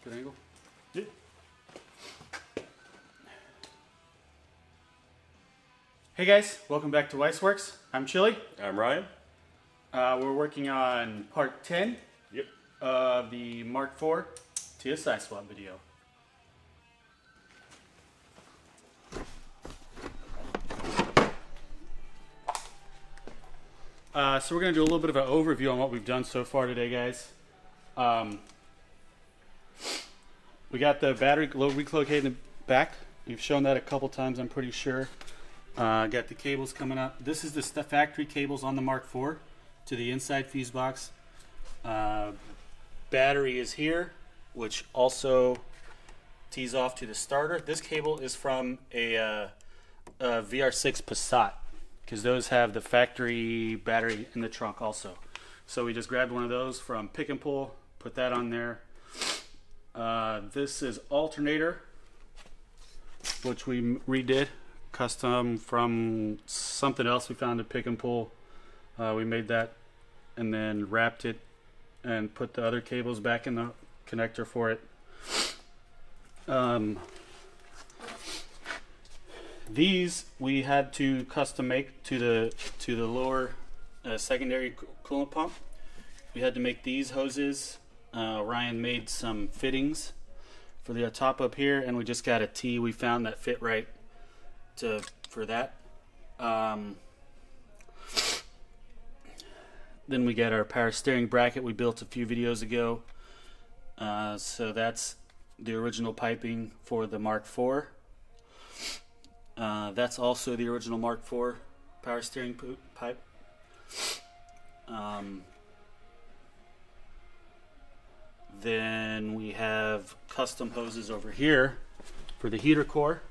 Good angle? Yeah. Hey guys, welcome back to Weissworks. I'm Chili. I'm Ryan. We're working on part 10 Yep. of the Mark IV TSI swap video. So we're going to do a little bit of an overview on what we've done so far today, guys. We got the battery reclocated in the back. We've shown that a couple times, I'm pretty sure. Got the cables coming up. This is the factory cables on the Mark IV to the inside fuse box. Battery is here, which also tees off to the starter. This cable is from a VR6 Passat, because those have the factory battery in the trunk also. So we just grabbed one of those from Pick and Pull, put that on there. This is alternator, which we redid, custom from something else we found at Pick and Pull. We made that and then wrapped it and put the other cables back in the connector for it. These we had to custom make to the lower secondary coolant pump. We had to make these hoses. Ryan made some fittings for the top up here, and we just got a T we found that fit right for that. Then we got our power steering bracket we built a few videos ago. So that's the original piping for the Mark IV. That's also the original Mark IV power steering pipe. Then we have custom hoses over here for the heater core.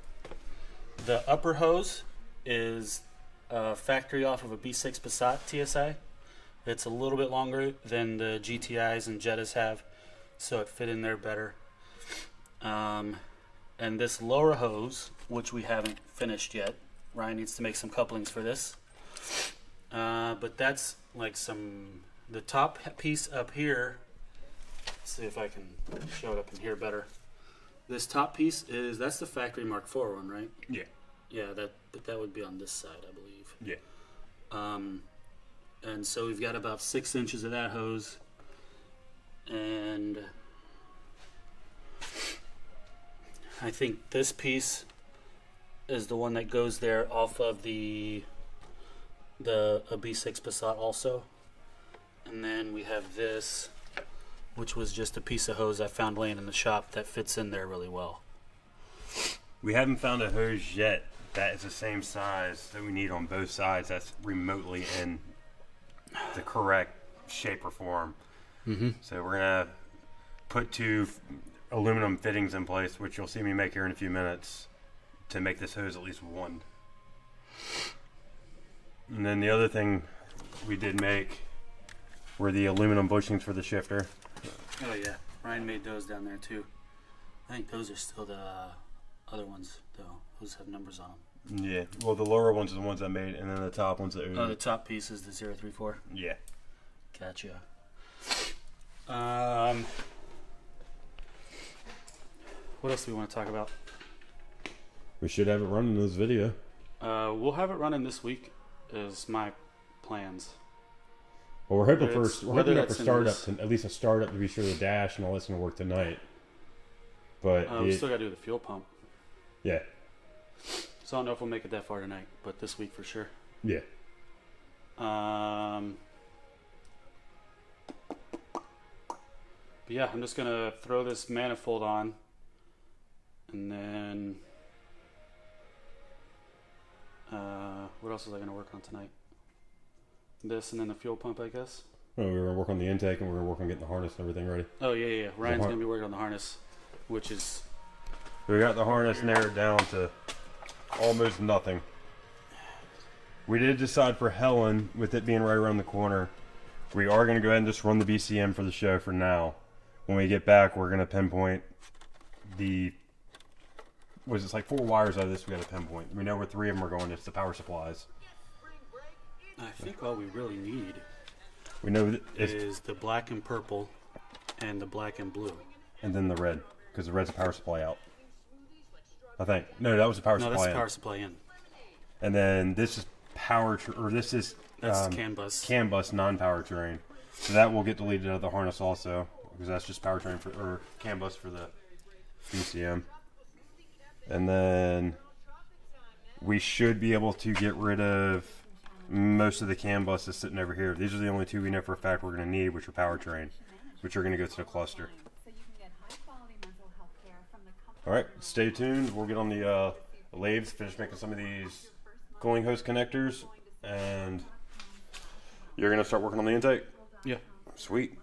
The upper hose is factory off of a B6 Passat TSI. It's a little bit longer than the GTIs and Jettas have, so it fit in there better. And this lower hose, which we haven't finished yet, Ryan needs to make some couplings for this. But that's like the top piece up here. Let's see if I can show it up in here better. This top piece that's the factory Mark IV one, right? Yeah. Yeah, but that would be on this side, I believe. Yeah. And so we've got about 6 inches of that hose, and I think this piece is the one that goes there off of a B6 Passat also. And then we have this, which was just a piece of hose I found laying in the shop that fits in there really well. We haven't found a hose yet that is the same size that we need on both sides, that's remotely in the correct shape or form. Mm-hmm. So we're going to put 2 aluminum fittings in place, which you'll see me make here in a few minutes, to make this hose at least one. And then the other thing we did make were the aluminum bushings for the shifter. Oh yeah, Ryan made those down there too. I think those are still the other ones though. Those have numbers on them. Yeah, well the lower ones are the ones I made, and then the top ones that the top piece is the 034. Yeah. Gotcha. What else do we want to talk about? We should have it running in this video. We'll have it running this week is my plans. Well, we're hoping for startup, at least a startup to be sure the dash and all that's going to work tonight. But we still got to do the fuel pump. Yeah. So I don't know if we'll make it that far tonight, but this week for sure. Yeah. But yeah, I'm just going to throw this manifold on, and then what else was I going to work on tonight? This and then the fuel pump, I guess. Well, we were going to work on the intake, and we were going to work on getting the harness and everything ready. Oh, yeah. Ryan's going to be working on the harness, which is... We got the harness narrowed down to almost nothing. We did decide for Helen, with it being right around the corner, we are going to go ahead and just run the BCM for the show for now. When we get back, we're going to pinpoint it's like 4 wires out of this we got to pinpoint. We know where 3 of them are going. It's the power supplies. I think all we really need is the black and purple and the black and blue. and then the red, because the red's a power supply out. I think. No, that was the power No, supply that's in. power supply in. And then this is this is That's CAN bus. CAN bus non-power terrain. So that will get deleted out of the harness also, because that's just powertrain for, or CAN bus for the BCM. And then we should be able to get rid of most of the CAN buses sitting over here. These are the only two we know for a fact we're going to need, which are powertrain, which are going to go to the cluster. Alright, stay tuned. We'll get on the lathes, finish making some of these cooling hose connectors, and you're going to start working on the intake? Yeah. Sweet.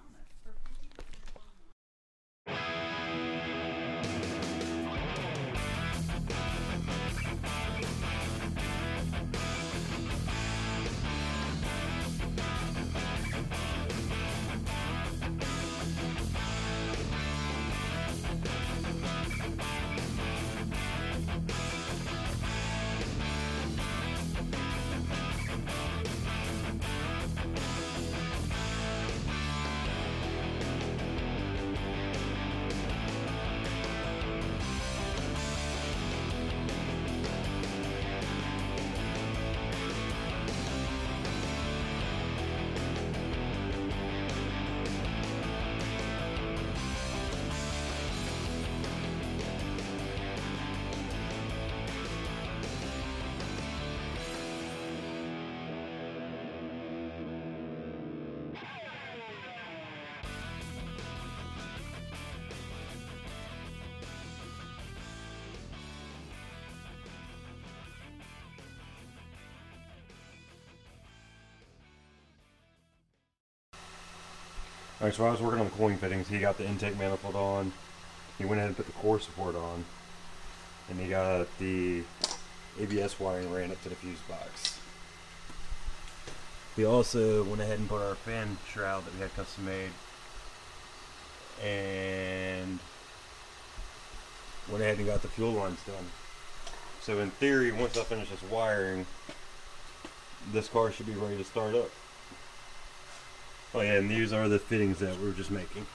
Alright, so I was working on the cooling fittings. He got the intake manifold on. He went ahead and put the core support on. And he got the ABS wiring ran up to the fuse box. We also went ahead and put our fan shroud that we had custom made. And went ahead and got the fuel lines done. So in theory, once I finish this wiring, this car should be ready to start up. Oh yeah, and these are the fittings that we were just making.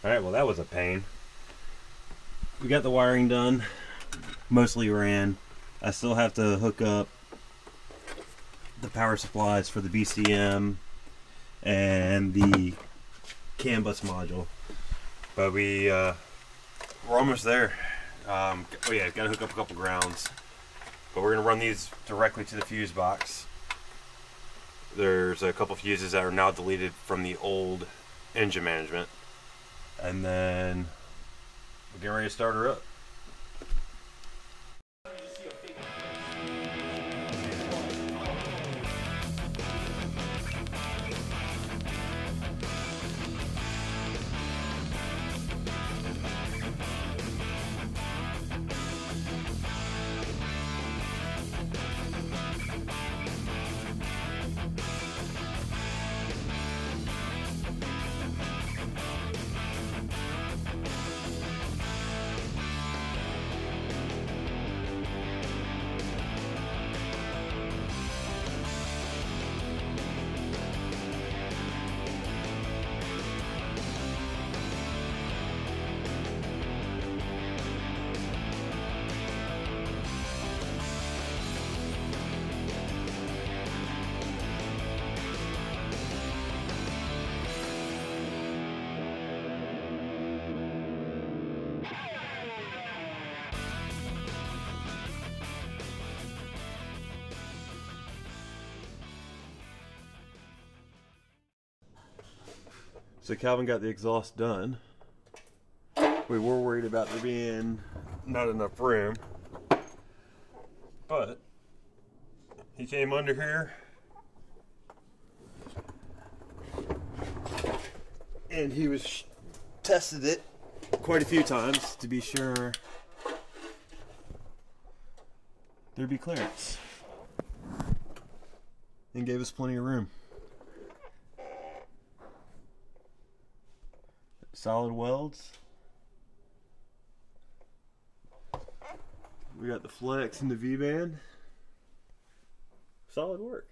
Alright, well that was a pain. We got the wiring done. Mostly ran. I still have to hook up the power supplies for the BCM and the CAN bus module. But we're almost there. Oh yeah, gotta hook up a couple grounds. But we're gonna run these directly to the fuse box. There's a couple fuses that are now deleted from the old engine management. And then we're getting ready to start her up. So Calvin got the exhaust done. We were worried about there being not enough room, but he came under here and he was tested it quite a few times to be sure there'd be clearance, and gave us plenty of room. Solid welds. We got the flex and the V-band. Solid work.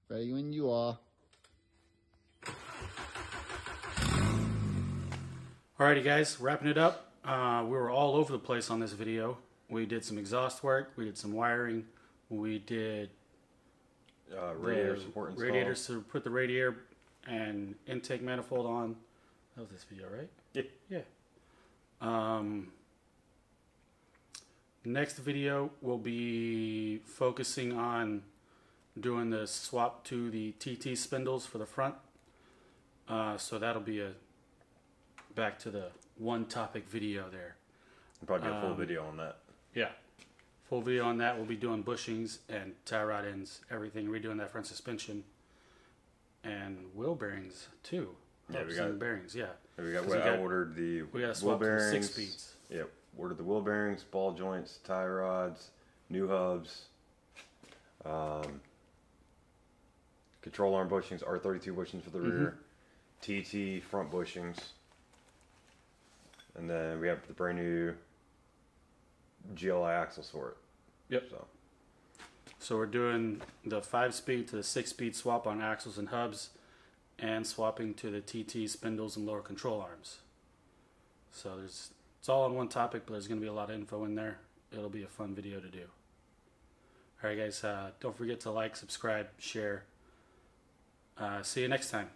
Ready when you are. Alrighty guys, wrapping it up. We were all over the place on this video. We did some exhaust work, we did some wiring, we did Radiator support install. radiators to put the radiator and intake manifold on. That was this video, right? Yeah. Yeah. Next video we'll be focusing on doing the swap to the TT spindles for the front. So that'll be a back to the one topic video there. Probably a full video on that. Yeah. Full video on that. We'll be doing bushings and tie rod ends, everything, redoing that front suspension and wheel bearings too. Yeah, we got bearings. Yeah. I ordered the wheel bearings. 6 speeds. Yeah, ordered the wheel bearings, ball joints, tie rods, new hubs, control arm bushings, R32 bushings for the rear, TT front bushings, and then we have the brand new GLI axles for it. Yep. So we're doing the 5-speed to the 6-speed swap on axles and hubs, and swapping to the TT spindles and lower control arms. So it's all on one topic, but there's going to be a lot of info in there. It'll be a fun video to do. Alright guys, don't forget to like, subscribe, share. See you next time.